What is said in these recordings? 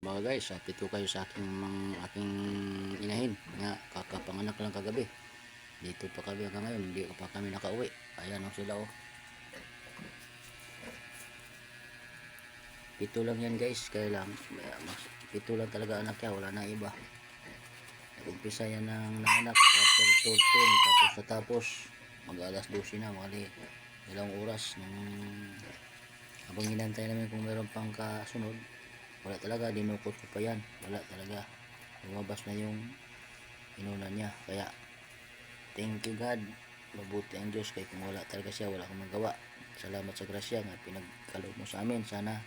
Mga guys, update ko kayo sa aking inahin nga kakapanganak lang kagabi. Dito pa kami hanggang ngayon, hindi pa kami nakauwi. Ayan o sila o. Pito lang yan guys, kaya lang pito lang talaga anak niya, wala na iba. Umpisa yan ng nanganak after 12 tapos natapos mag alas 12 na, mali ilang oras nung habang hinantay namin kung meron pang kasunod. Wala talaga, dinukot ko pa yan, wala talaga, lumabas na yung inunan niya. Kaya thank you God, mabuti ang Diyos, kaya kung wala talaga siya, wala akong magawa. Salamat sa grasya nga pinagkaloob mo sa amin. Sana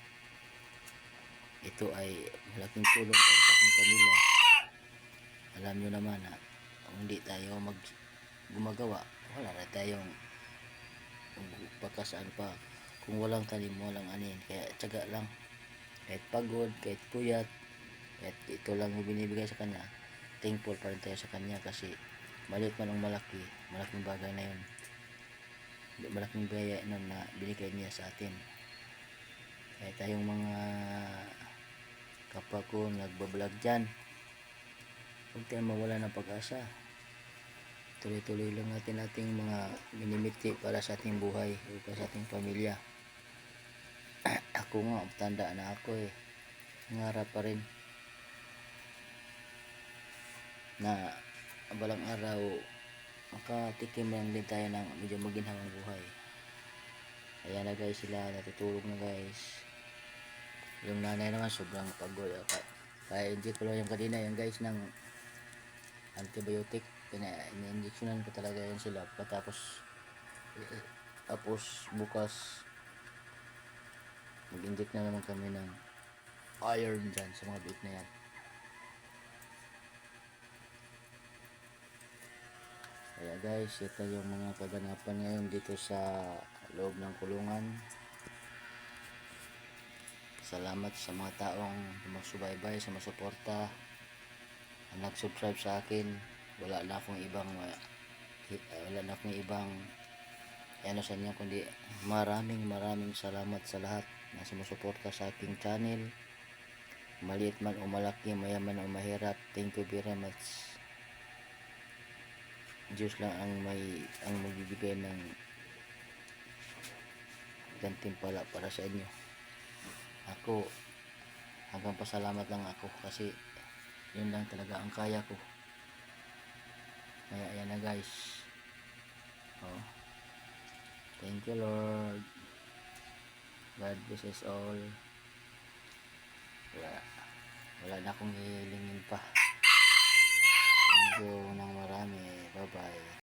ito ay malaking tulong para sa aking pamilya. Alam nyo naman na kung hindi tayo gumagawa, wala na tayong pagkasaan pa. Kung walang tanim, walang anin. Kaya tiyaga lang, kahit pagod, kahit puyat, kahit ito lang yung binibigay sa kanya, thankful pa rin tayo sa kanya. Kasi maliit man ang malaki, malaking bagay na yun, malaking biyaya nun na binigay niya sa atin. Kaya tayong mga kapwa ko nagbablog dyan, huwag tayong mawala ng pag-asa. Tuloy-tuloy lang natin ating mga minimiti para sa ating buhay o para sa ating pamilya. Ako nga, tanda na ako eh, nangarap pa rin na balang araw makatikim lang din tayo ng medyo maginhawang buhay. Ayan na guys, sila natutulog na guys. Yung nanay naman sobrang pagod. Kaya inject ko lang yung kanina yung guys ng antibiotic. Ini-injectionan ko talaga yan sila. Tapos bukas mag-inject na naman kami ng iron dyan sa mga bit na yan. Kaya guys, ito yung mga kaganapan ngayon dito sa loob ng kulungan. Salamat sa mga taong sumusubaybay, sumusuporta, nag-subscribe sa akin. Wala na akong ibang ano sa inyo, kundi maraming salamat sa lahat na sumusuporta sa aking channel. Maliit man o malaki, mayaman o mahirap, thank you very much. Diyos lang ang magbibigay ng gantimpala para sa inyo. Ako, hanggang pasalamat lang ako kasi yun lang talaga ang kaya ko. Kaya ayan na guys. Oh, thank you Lord. God bless us all. Wala na akong hihilingin pa.